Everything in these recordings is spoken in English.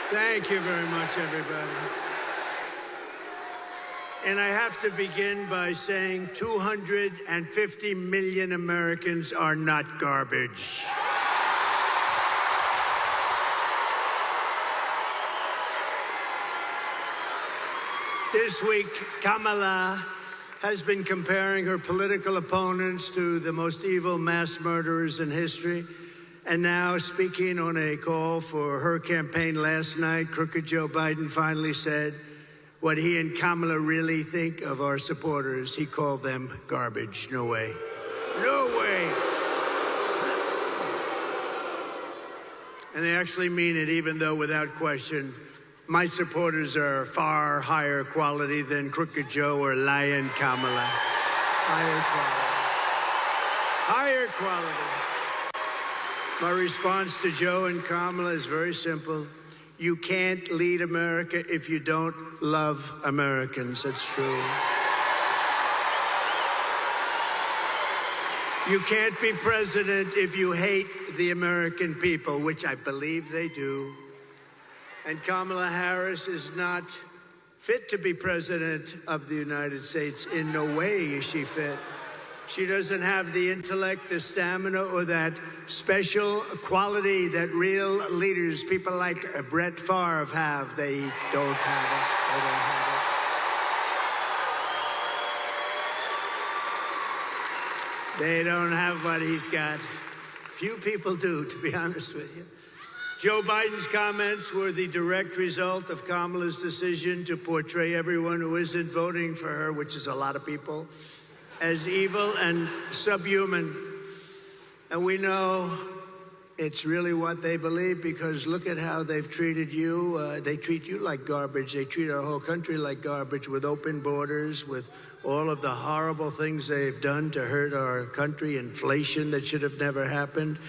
Thank you very much, everybody. And I have to begin by saying 250 million Americans are not garbage. This week, Kamala has been comparing her political opponents to the most evil mass murderers in history. And now, speaking on a call for her campaign last night, crooked Joe Biden finally said what he and Kamala really think of our supporters. He called them garbage. No way. No way. And they actually mean it, even though, without question, my supporters are far higher quality than Crooked Joe or Lion Kamala. Higher quality. Higher quality. My response to Joe and Kamala is very simple. You can't lead America if you don't love Americans. That's true. You can't be president if you hate the American people, which I believe they do. And Kamala Harris is not fit to be president of the United States. In no way is she fit. She doesn't have the intellect, the stamina, or that special quality that real leaders, people like Brett Favre, have. They don't have it. They don't have it. They don't have what he's got. Few people do, to be honest with you. Joe Biden's comments were the direct result of Kamala's decision to portray everyone who isn't voting for her, which is a lot of people, as evil and subhuman. And we know it's really what they believe, because look at how they've treated you. They treat you like garbage. They treat our whole country like garbage, with open borders, with all of the horrible things they've done to hurt our country, inflation that should have never happened,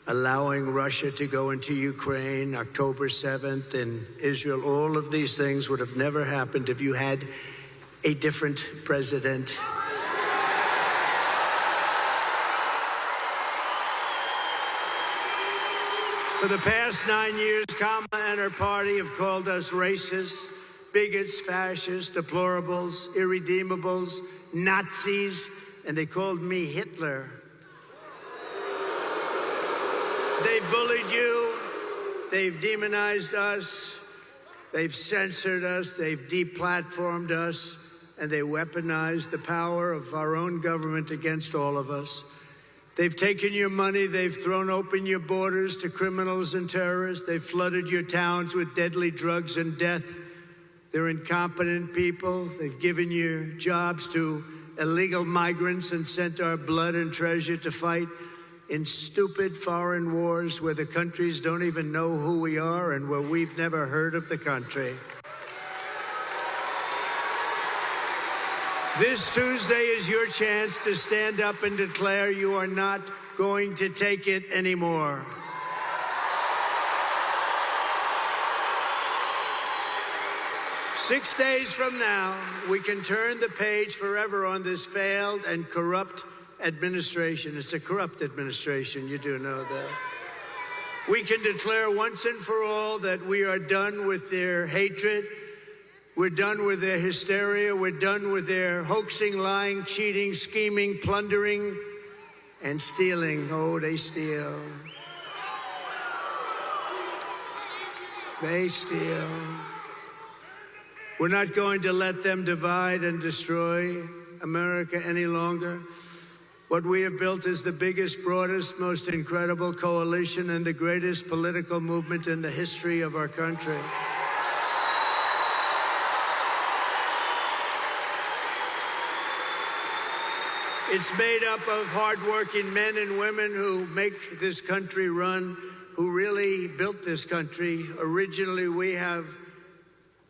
allowing Russia to go into Ukraine, October 7th in Israel. All of these things would have never happened if you had a different president. For the past 9 years, Kamala and her party have called us racists, bigots, fascists, deplorables, irredeemables, Nazis, and they called me Hitler. They've bullied you, they've demonized us, they've censored us, they've deplatformed us, and they weaponized the power of our own government against all of us. They've taken your money, they've thrown open your borders to criminals and terrorists, they've flooded your towns with deadly drugs and death. They're incompetent people. They've given your jobs to illegal migrants and sent our blood and treasure to fight in stupid foreign wars where the countries don't even know who we are and where we've never heard of the country. This Tuesday is your chance to stand up and declare you are not going to take it anymore. Six days from now, we can turn the page forever on this failed and corrupt administration. It's a corrupt administration, you do know that. We can declare once and for all that we are done with their hatred. We're done with their hysteria. We're done with their hoaxing, lying, cheating, scheming, plundering, and stealing. Oh, they steal. They steal. We're not going to let them divide and destroy America any longer. What we have built is the biggest, broadest, most incredible coalition and the greatest political movement in the history of our country. It's made up of hardworking men and women who make this country run, who really built this country. Originally, we have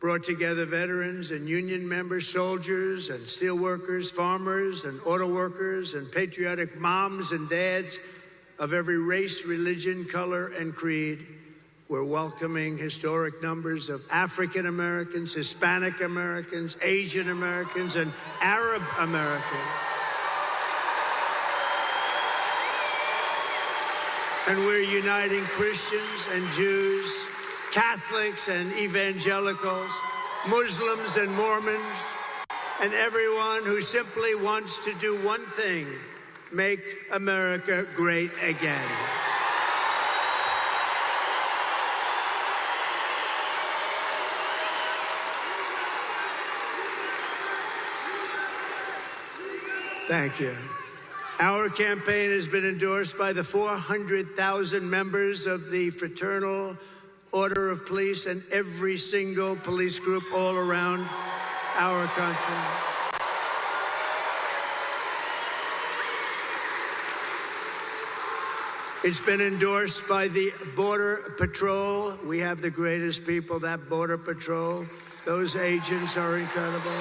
brought together veterans and union members, soldiers and steel workers, farmers and auto workers, and patriotic moms and dads of every race, religion, color, and creed. We're welcoming historic numbers of African Americans, Hispanic Americans, Asian Americans, and Arab Americans. And we're uniting Christians and Jews, Catholics and evangelicals, Muslims and Mormons, and everyone who simply wants to do one thing: make America great again. Thank you. Our campaign has been endorsed by the 400,000 members of the Fraternal Order of Police and every single police group all around our country. It's been endorsed by the Border Patrol. We have the greatest people, that Border Patrol. Those agents are incredible.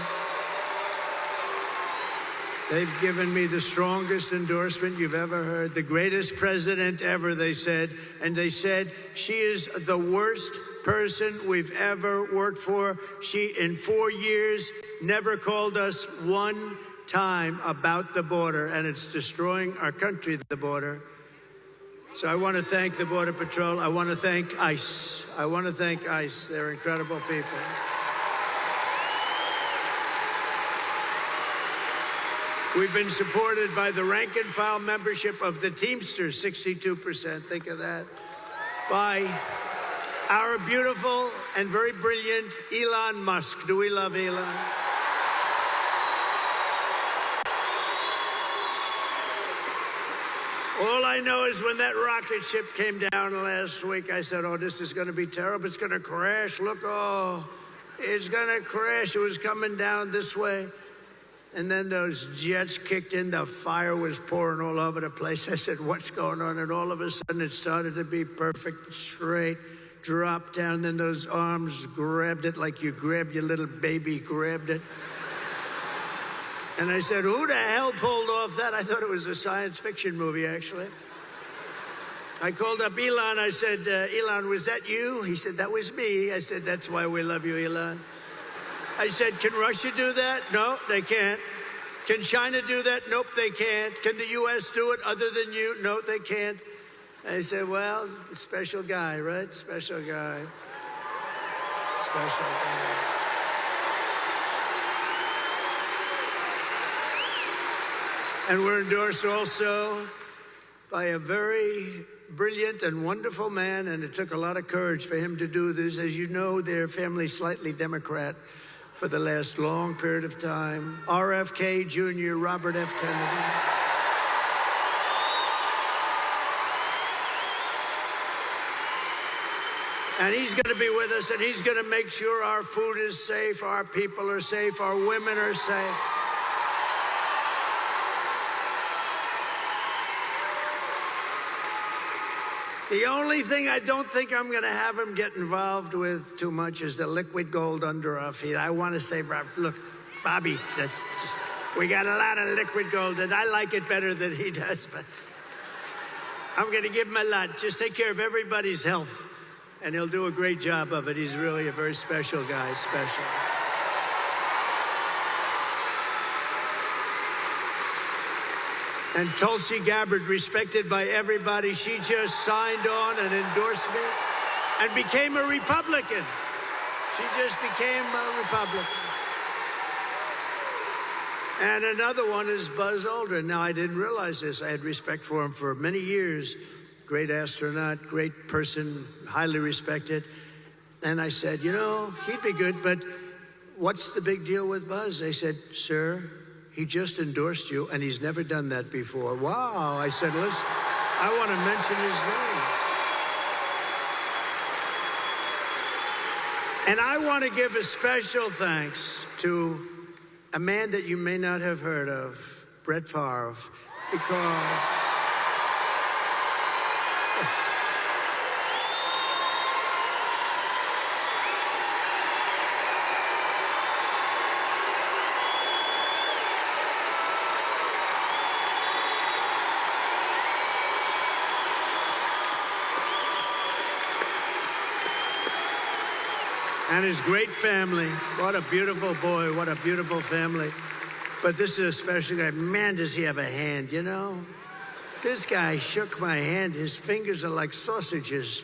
They've given me the strongest endorsement you've ever heard. The greatest president ever, they said. And they said, she is the worst person we've ever worked for. She, in 4 years, never called us one time about the border. And it's destroying our country, the border. So I want to thank the Border Patrol. I want to thank ICE. I want to thank ICE. They're incredible people. We've been supported by the rank and file membership of the Teamsters, 62%, think of that. By our beautiful and very brilliant Elon Musk. Do we love Elon? All I know is when that rocket ship came down last week, I said, oh, this is going to be terrible. It's going to crash. Look, oh, it's going to crash. It was coming down this way. And then those jets kicked in, the fire was pouring all over the place. I said, what's going on? And all of a sudden it started to be perfect, straight, dropped down. Then those arms grabbed it like you grabbed your little baby, grabbed it. And I said, who the hell pulled off that? I thought it was a science fiction movie, actually. I called up Elon. I said, Elon, was that you? He said, that was me. I said, that's why we love you, Elon. I said, can Russia do that? No, they can't. Can China do that? Nope, they can't. Can the U.S. do it other than you? No, they can't. I said, well, special guy, right? Special guy. Special guy. And we're endorsed also by a very brilliant and wonderful man, and it took a lot of courage for him to do this. As you know, their family's slightly Democrat for the last long period of time. RFK Jr., Robert F. Kennedy. And he's going to be with us, and he's going to make sure our food is safe, our people are safe, our women are safe. The only thing I don't think I'm going to have him get involved with too much is the liquid gold under our feet. I want to say, look, Bobby, we got a lot of liquid gold, and I like it better than he does, but I'm going to give him a lot. Just take care of everybody's health, and he'll do a great job of it. He's really a very special guy, special. And Tulsi Gabbard, respected by everybody, she just signed on and endorsed me and became a Republican. She just became a Republican. And another one is Buzz Aldrin. Now, I didn't realize this. I had respect for him for many years. Great astronaut, great person, highly respected. And I said, you know, he'd be good, but what's the big deal with Buzz? They said, sir, he just endorsed you, and he's never done that before. Wow. I said, listen, I want to mention his name. And I want to give a special thanks to a man that you may not have heard of, Brett Favre, because and his great family. What a beautiful boy, what a beautiful family. But this is a special guy. Man, does he have a hand, you know? This guy shook my hand. His fingers are like sausages.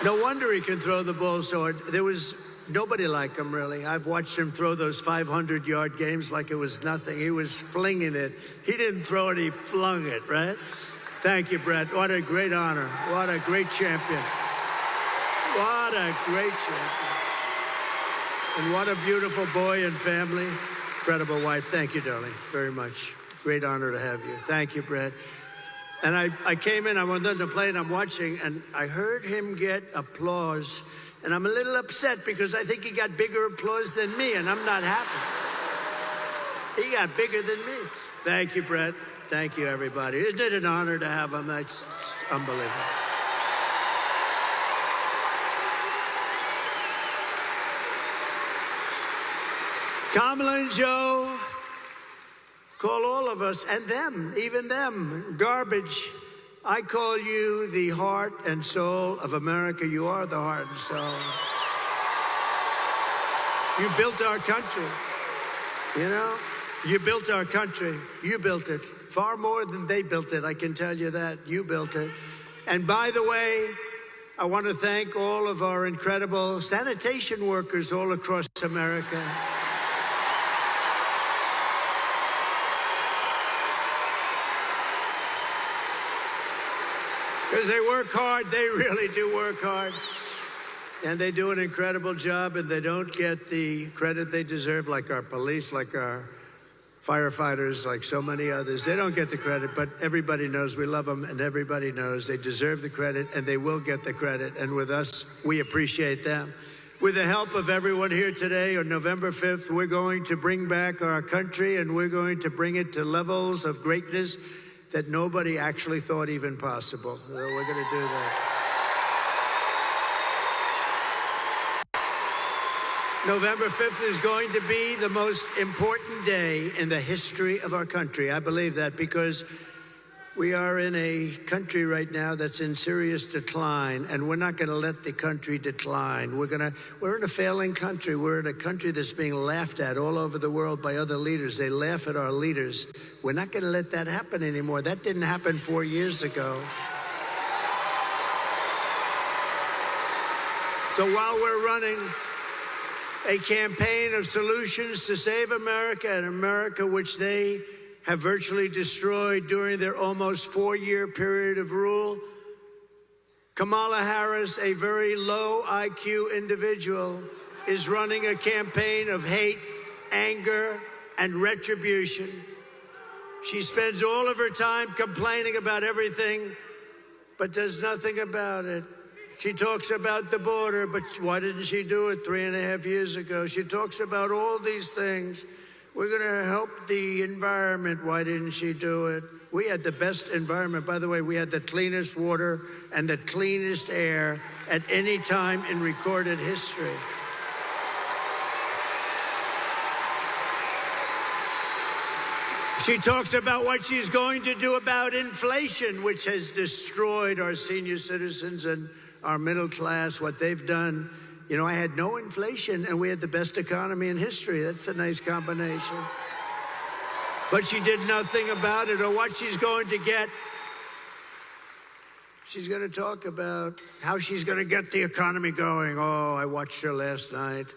No wonder he can throw the ball so hard. There was nobody like him, really. I've watched him throw those 500-yard games like it was nothing. He was flinging it. He didn't throw it, he flung it, right? Thank you, Brett. What a great honor. What a great champion. What a great champion. And what a beautiful boy and family. Incredible wife. Thank you, darling, very much. Great honor to have you. Thank you, Brett. And I came in, I went on to play, and I'm watching, and I heard him get applause. And I'm a little upset because I think he got bigger applause than me, and I'm not happy. He got bigger than me. Thank you, Brett. Thank you, everybody. Isn't it an honor to have him? That's unbelievable. Kamala and Joe call all of us, and them, even them, garbage. I call you the heart and soul of America. You are the heart and soul. You built our country, you know? You built our country. You built it. Far more than they built it, I can tell you that. You built it. And by the way, I want to thank all of our incredible sanitation workers all across America. Because they work hard, they really do work hard. And they do an incredible job, and they don't get the credit they deserve, like our police, like our firefighters, like so many others. They don't get the credit, but everybody knows we love them, and everybody knows they deserve the credit, and they will get the credit. And with us, we appreciate them. With the help of everyone here today, on November 5th, we're going to bring back our country, and we're going to bring it to levels of greatness that nobody actually thought even possible. So we're going to do that. November 5th is going to be the most important day in the history of our country. I believe that because we are in a country right now that's in serious decline, and we're not going to let the country decline. We're in a failing country. We're in a country that's being laughed at all over the world by other leaders. They laugh at our leaders. We're not going to let that happen anymore. That didn't happen 4 years ago. So while we're running a campaign of solutions to save America, and America which they have virtually destroyed during their almost 4-year period of rule, Kamala Harris, a very low IQ individual, is running a campaign of hate, anger, and retribution. She spends all of her time complaining about everything, but does nothing about it. She talks about the border, but why didn't she do it 3.5 years ago? She talks about all these things. We're going to help the environment. Why didn't she do it? We had the best environment. By the way, we had the cleanest water and the cleanest air at any time in recorded history. She talks about what she's going to do about inflation, which has destroyed our senior citizens and our middle class, what they've done. You know, I had no inflation, and we had the best economy in history. That's a nice combination. But she did nothing about it, or what she's going to get. She's going to talk about how she's going to get the economy going. Oh, I watched her last night.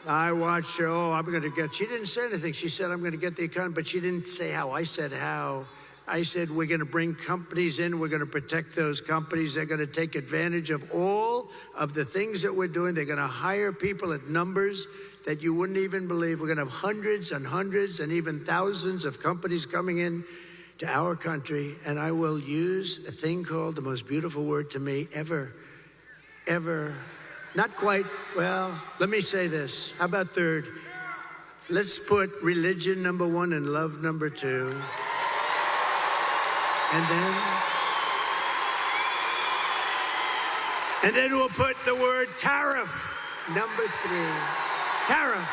I watched her. Oh, I'm going to get. She didn't say anything. She said, I'm going to get the economy, but she didn't say how. I said how. I said, we're going to bring companies in. We're going to protect those companies. They're going to take advantage of all of the things that we're doing. They're going to hire people at numbers that you wouldn't even believe. We're going to have hundreds and hundreds and even thousands of companies coming in to our country. And I will use a thing called the most beautiful word to me ever. Not quite. Well, let me say this. How about third? Let's put religion number 1 and love number 2. And then we'll put the word tariff, number 3. Tariff.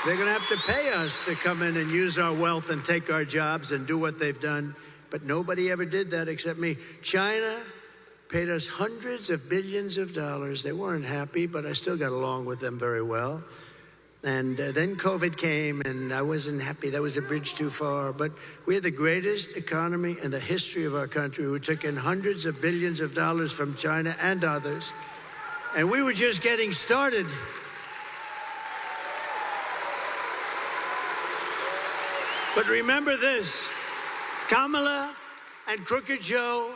They're going to have to pay us to come in and use our wealth and take our jobs and do what they've done. But nobody ever did that except me. China paid us hundreds of billions of dollars. They weren't happy, but I still got along with them very well. And then COVID came, and I wasn't happy. That was a bridge too far. But we had the greatest economy in the history of our country. We took in hundreds of billions of dollars from China and others. And we were just getting started. But remember this, Kamala and Crooked Joe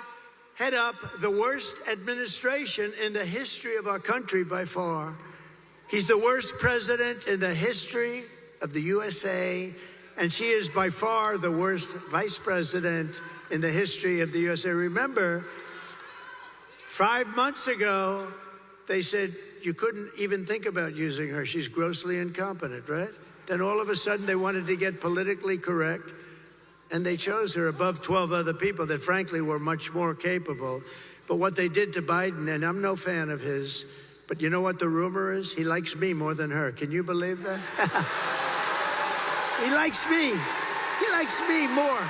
head up the worst administration in the history of our country by far. He's the worst president in the history of the USA, and she is by far the worst vice president in the history of the USA. Remember, 5 months ago, they said you couldn't even think about using her. She's grossly incompetent, right? Then all of a sudden, they wanted to get politically correct, and they chose her above 12 other people that frankly were much more capable. But what they did to Biden, and I'm no fan of his, but you know what the rumor is? He likes me more than her. Can you believe that? He likes me. He likes me more.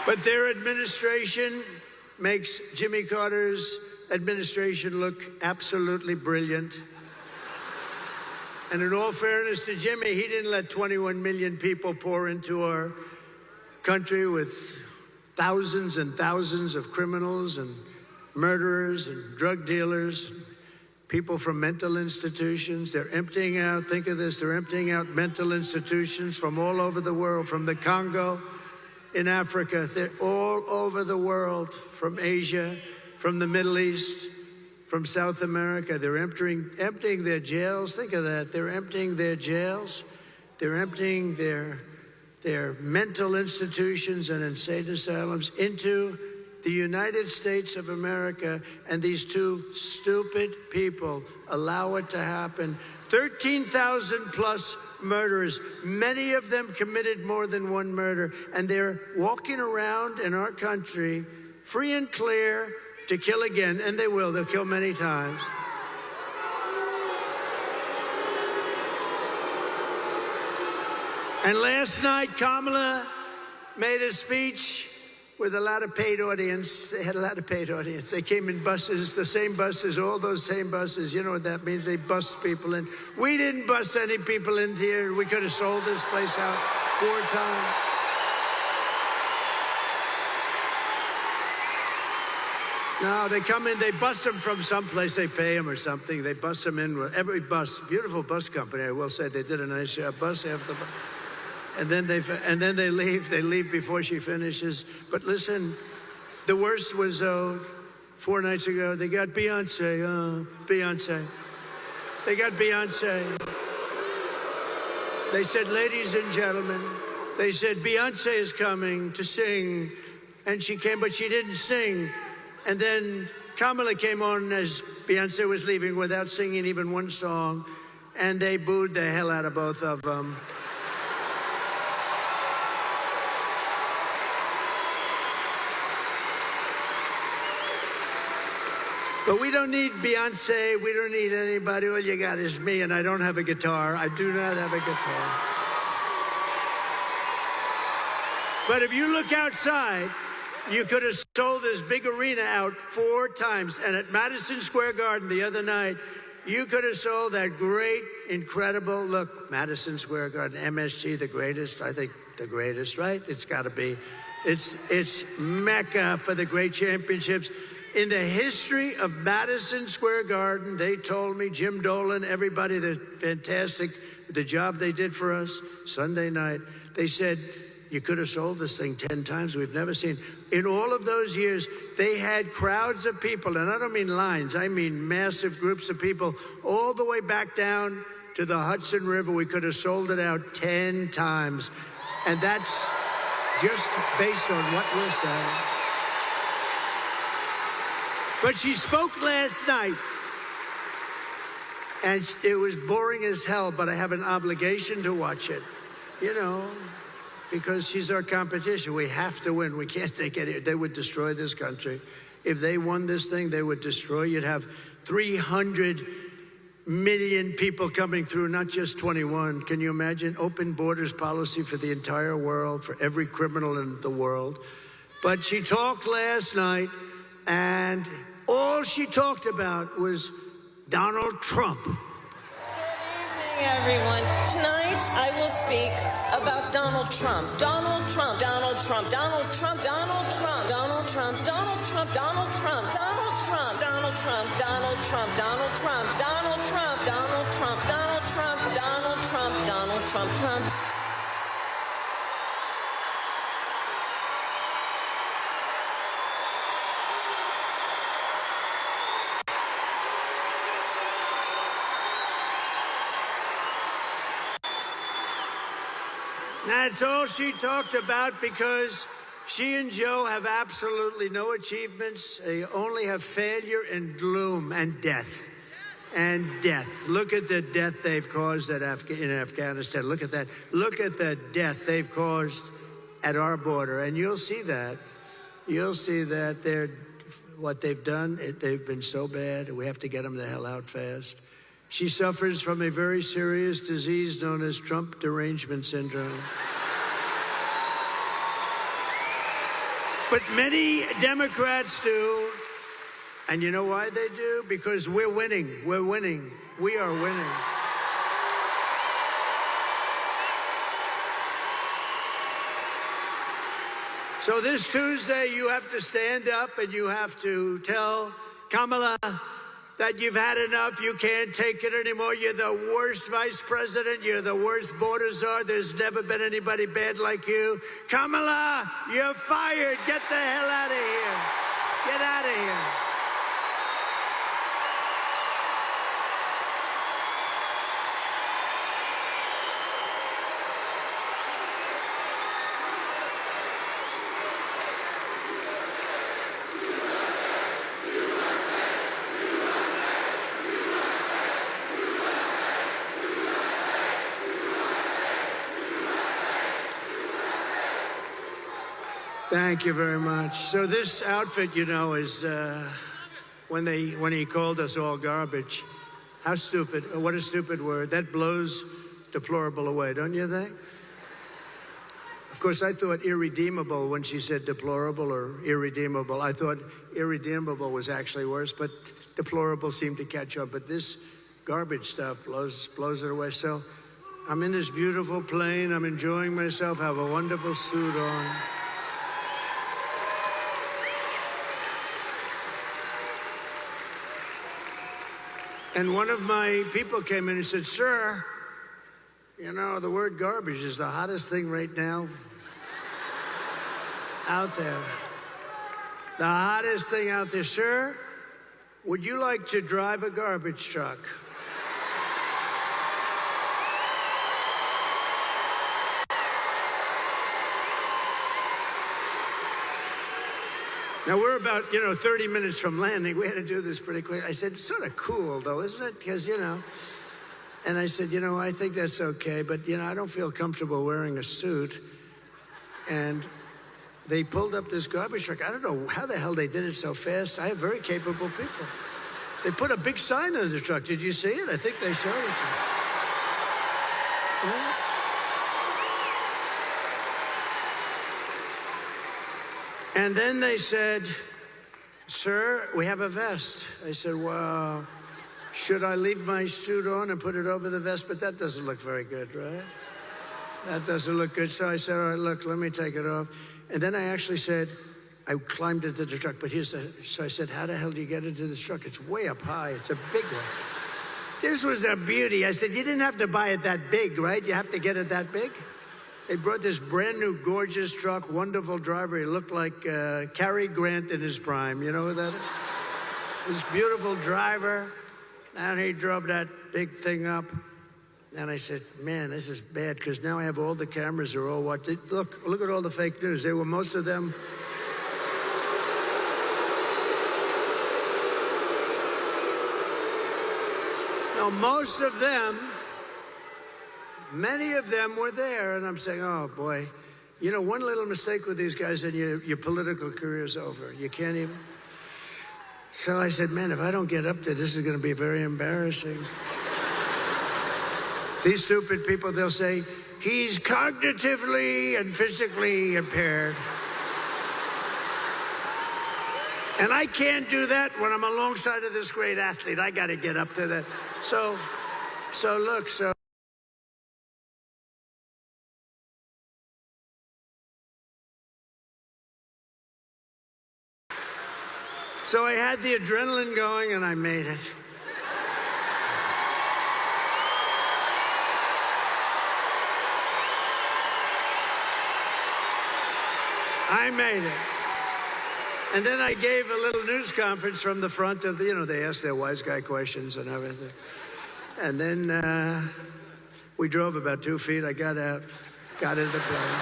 But their administration makes Jimmy Carter's administration look absolutely brilliant. And in all fairness to Jimmy, he didn't let 21 million people pour into our country with thousands and thousands of criminals and murderers and drug dealers, people from mental institutions. They're emptying out, think of this, they're emptying out mental institutions from all over the world, from the Congo in Africa. They're all over the world, from Asia, from the Middle East, from South America. They're emptying their jails. Think of that. They're emptying their jails. They're emptying their mental institutions and insane asylums into the United States of America, and these two stupid people allow it to happen. 13,000 plus murderers, many of them committed more than one murder, and they're walking around in our country free and clear to kill again, and they will. They'll kill many times. And last night, Kamala made a speech with a lot of paid audience. They had a lot of paid audience. They came in buses, the same buses, all those same buses. You know what that means? They bust people in. We didn't bust any people in here. We could have sold this place out 4 times. No, they come in, they bus them from someplace, they pay them or something. They bus them in with every bus, beautiful bus company, I will say. They did a nice job. Bus after bus. And then they leave. They leave before she finishes. But listen, the worst was 4 nights ago. They got Beyonce. Beyonce. They got Beyonce. They said, ladies and gentlemen, they said Beyonce is coming to sing, and she came, but she didn't sing. And then Kamala came on as Beyonce was leaving without singing even one song, and they booed the hell out of both of them. But we don't need Beyonce. We don't need anybody. All you got is me, and I don't have a guitar. I do not have a guitar. But if you look outside, you could have sold this big arena out 4 times. And at Madison Square Garden the other night, you could have sold that great, incredible, look, Madison Square Garden, MSG, the greatest, I think the greatest, right? It's got to be. It's Mecca for the great championships. In the history of Madison Square Garden, they told me, Jim Dolan, everybody, they're fantastic, the job they did for us Sunday night. They said, you could have sold this thing 10 times. We've never seen. In all of those years, they had crowds of people, and I don't mean lines, I mean massive groups of people, all the way back down to the Hudson River. We could have sold it out 10 times. And that's just based on what we're saying. But she spoke last night, and it was boring as hell, but I have an obligation to watch it, you know, because she's our competition. We have to win. We can't take any. They would destroy this country. If they won this thing, they would destroy. You'd have 300 million people coming through, not just 21. Can you imagine? Open borders policy for the entire world, for every criminal in the world. But she talked last night, and All she talked about was Donald Trump. Good evening, everyone. Tonight, I will speak about Donald Trump. Donald Trump, Donald Trump, Donald Trump, Donald Trump, Donald Trump, Donald Trump, Donald Trump, Donald Trump, Donald Trump, Donald Trump, Donald Trump, Donald Trump, Donald Trump, Donald Trump, Donald Trump, Donald Trump, Trump. That's all she talked about because she and Joe have absolutely no achievements. They only have failure and gloom and death. And death. Look at the death they've caused in Afghanistan. Look at that. Look at the death they've caused at our border. And you'll see that. You'll see that what they've done, they've been so bad. We have to get them the hell out fast. She suffers from a very serious disease known as Trump derangement syndrome. But many Democrats do. And you know why they do? Because we're winning. We're winning. We are winning. So this Tuesday, you have to stand up and you have to tell Kamala that you've had enough. You can't take it anymore. You're the worst vice president. You're the worst border czar. There's never been anybody bad like you. Kamala, you're fired. Get the hell out of here. Get out of here. Thank you very much. So this outfit, you know, is when he called us all garbage. How stupid. What a stupid word. That blows deplorable away, don't you think? Of course, I thought irredeemable when she said deplorable or irredeemable. I thought irredeemable was actually worse, but deplorable seemed to catch up. But this garbage stuff blows it away. So I'm in this beautiful plane. I'm enjoying myself. I have a wonderful suit on. And one of my people came in and said, "Sir, you know, the word garbage is the hottest thing right now out there. The hottest thing out there. Sir, would you like to drive a garbage truck?" Now, we're about, 30 minutes from landing. We had to do this pretty quick. I said, sort of cool, though, isn't it? Because, and I said, I think that's okay, but, I don't feel comfortable wearing a suit. And they pulled up this garbage truck. I don't know how the hell they did it so fast. I have very capable people. They put a big sign on the truck. Did you see it? I think they showed it to me. Yeah. And then they said, "Sir, we have a vest." I said, "Well, should I leave my suit on and put it over the vest?" But that doesn't look very good, right? That doesn't look good. So I said, "All right, look, let me take it off." And then I actually said, I climbed into the truck, but so I said, "How the hell do you get into this truck? It's way up high. It's a big one." This was a beauty. I said, "You didn't have to buy it that big, right? You have to get it that big?" They brought this brand new, gorgeous truck, wonderful driver. He looked like Cary Grant in his prime. You know who that is? This beautiful driver. And he drove that big thing up. And I said, "Man, this is bad, because now I have all the cameras are all watching. Look at all the fake news. They were, most of them. No, most of them. Many of them were there, and I'm saying, oh, boy. One little mistake with these guys and your political career's over. You can't even. So I said, man, if I don't get up there, this is going to be very embarrassing. These stupid people, they'll say, he's cognitively and physically impaired. And I can't do that when I'm alongside of this great athlete. I got to get up to that. So look. So I had the adrenaline going, and I made it. I made it. And then I gave a little news conference from the front of the, they asked their wise guy questions and everything. And then we drove about 2 feet. I got out, got into the plane.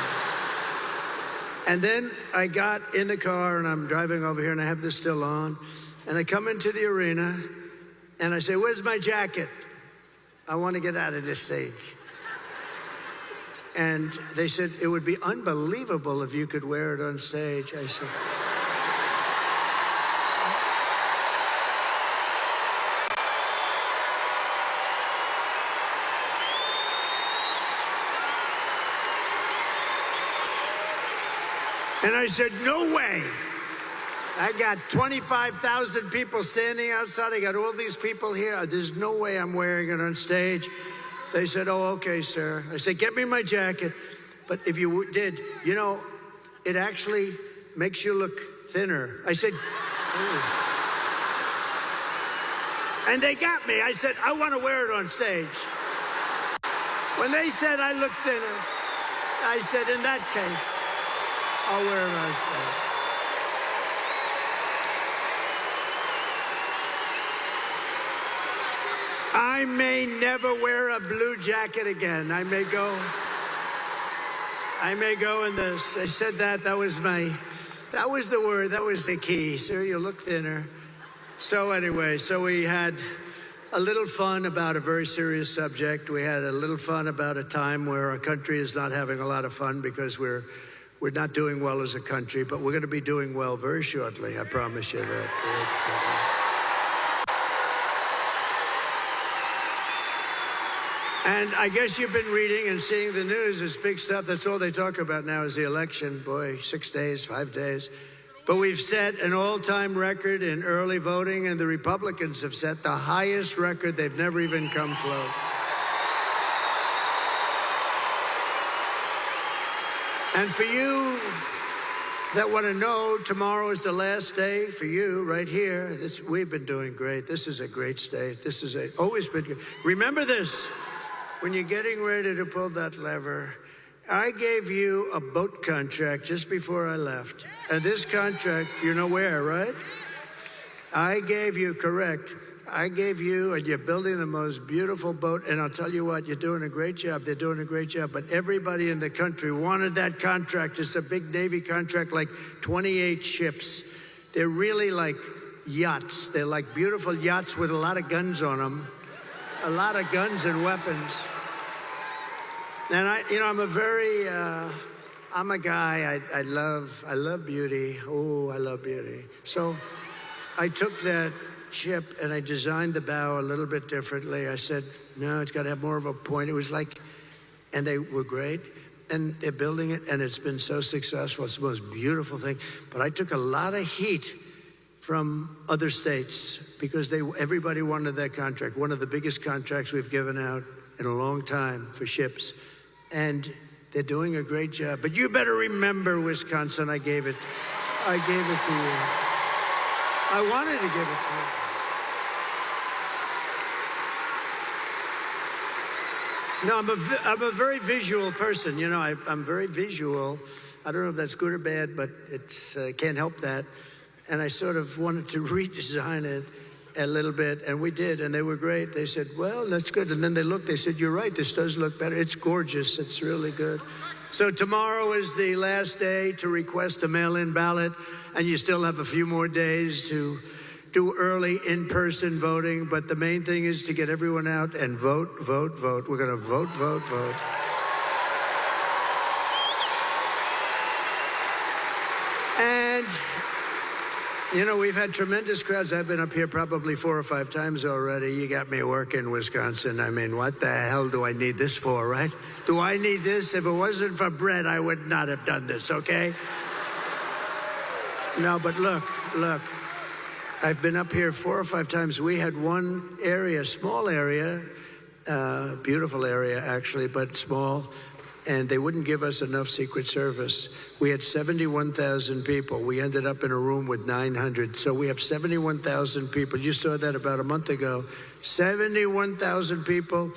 And then I got in the car, and I'm driving over here, and I have this still on. And I come into the arena, and I say, "Where's my jacket? I want to get out of this thing." And they said, "It would be unbelievable if you could wear it on stage." I said, and I said, "No way." I got 25,000 people standing outside. I got all these people here. There's no way I'm wearing it on stage. They said, "Oh, okay, sir." I said, "Get me my jacket." But if you did, it actually makes you look thinner. I said, "Ooh." And they got me. I said, "I want to wear it on stage." When they said I look thinner, I said, "In that case, I'll wear it on stage." I may never wear a blue jacket again. I may go in this. I said that was the word, that was the key. Sir, you look thinner. So anyway, we had a little fun about a very serious subject. We had a little fun about a time where our country is not having a lot of fun because we're not doing well as a country, but we're going to be doing well very shortly. I promise you that. And I guess you've been reading and seeing the news. It's big stuff. That's all they talk about now is the election. Boy, 6 days, 5 days. But we've set an all-time record in early voting, and the Republicans have set the highest record. They've never even come close. And for you that want to know, tomorrow is the last day for you right here. We've been doing great. This is a great state. This is always been good. Remember this. When you're getting ready to pull that lever, I gave you a boat contract just before I left. And this contract, you know where, right? I gave you, correct. I gave you, and you're building the most beautiful boat. And I'll tell you what, you're doing a great job. They're doing a great job. But everybody in the country wanted that contract. It's a big Navy contract, like 28 ships. They're really like yachts. They're like beautiful yachts with a lot of guns on them. A lot of guns and weapons. And I'm a guy, I love beauty. Oh, I love beauty. So I took that ship and I designed the bow a little bit differently. I said, no, it's got to have more of a point. It was like, and they were great. And they're building it, and it's been so successful. It's the most beautiful thing. But I took a lot of heat from other states because everybody wanted that contract. One of the biggest contracts we've given out in a long time for ships. And they're doing a great job. But you better remember, Wisconsin, I gave it to you. I wanted to give it to you. No, I'm a very visual person. I'm very visual. I don't know if that's good or bad, but it's can't help that. And I sort of wanted to redesign it a little bit, and we did, and they were great. They said, well, that's good. And then they looked, they said, you're right, this does look better. It's gorgeous, it's really good. So tomorrow is the last day to request a mail-in ballot, and you still have a few more days to do early in-person voting, but the main thing is to get everyone out and vote, vote, vote. We're gonna vote, vote, vote. And we've had tremendous crowds. I've been up here probably 4 or 5 times already. You got me working, Wisconsin. I mean, what the hell do I need this for, right? Do I need this? If it wasn't for bread, I would not have done this, okay? No, but look. I've been up here 4 or 5 times. We had one area, small area, beautiful area actually, but small, and they wouldn't give us enough Secret Service. We had 71,000 people. We ended up in a room with 900. So we have 71,000 people. You saw that about a month ago. 71,000 people.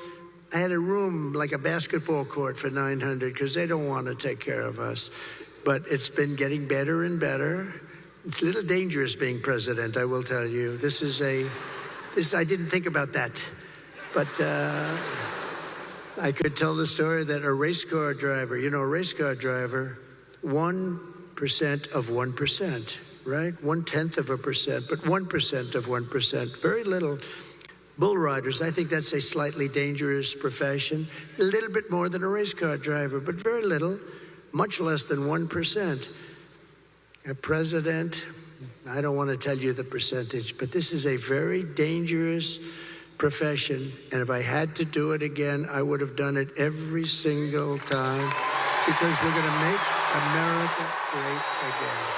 I had a room like a basketball court for 900 because they don't want to take care of us. But it's been getting better and better. It's a little dangerous being president, I will tell you. I didn't think about that. But I could tell the story that a race car driver, a race car driver, 1% of 1%, right? 0.1%, but 1% of 1%, very little. Bull riders, I think that's a slightly dangerous profession. A little bit more than a race car driver, but very little, much less than 1%. A president, I don't want to tell you the percentage, but this is a very dangerous profession. And if I had to do it again, I would have done it every single time because we're going to make America great again.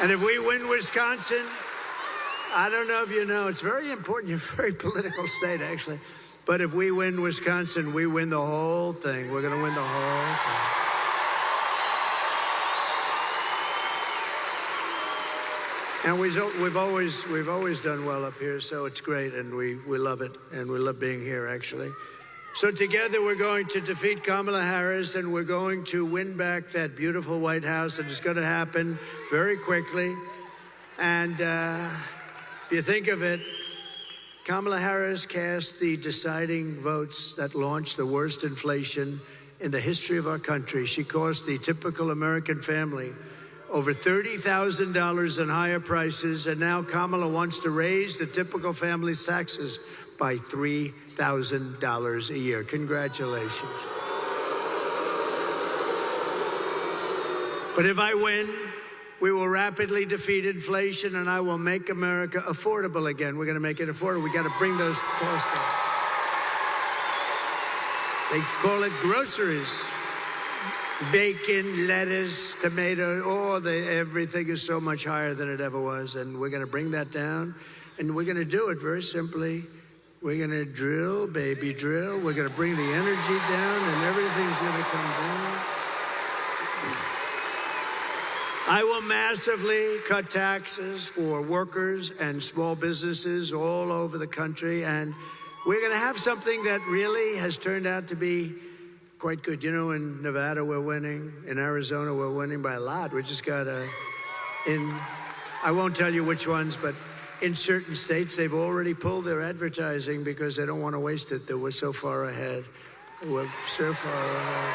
And if we win Wisconsin, I don't know if you know, it's very important. You're a very political state, actually. But if we win Wisconsin, we win the whole thing. We're going to win the whole thing. And we've always done well up here, so it's great, and we love it, and we love being here, actually. So together we're going to defeat Kamala Harris, and we're going to win back that beautiful White House, and it's going to happen very quickly. And if you think of it, Kamala Harris cast the deciding votes that launched the worst inflation in the history of our country. She cost the typical American family over $30,000 in higher prices, and now Kamala wants to raise the typical family's taxes by $3,000 a year. Congratulations. But if I win, we will rapidly defeat inflation, and I will make America affordable again. We're going to make it affordable. We got to bring those costs down. They call it groceries. Bacon, lettuce, tomato, everything is so much higher than it ever was, and we're going to bring that down, and we're going to do it very simply. We're going to drill, baby, drill. We're going to bring the energy down, and everything's going to come down. I will massively cut taxes for workers and small businesses all over the country, and we're going to have something that really has turned out to be quite good. You know, in Nevada, we're winning. In Arizona, we're winning by a lot. We just got I won't tell you which ones, but in certain states, they've already pulled their advertising because they don't want to waste it. They were so far ahead. We're so far ahead.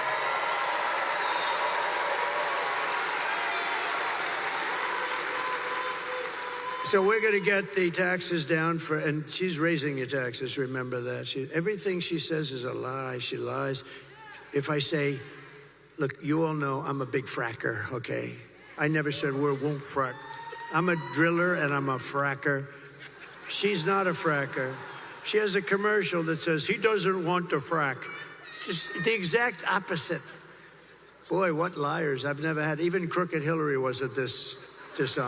So we're going to get the taxes down and she's raising your taxes, remember that. Everything she says is a lie. She lies. If I say, look, you all know I'm a big fracker, okay? I never said we won't frack. I'm a driller and I'm a fracker. She's not a fracker. She has a commercial that says he doesn't want to frack. Just the exact opposite. Boy, what liars. I've never had, even Crooked Hillary wasn't this dishonest.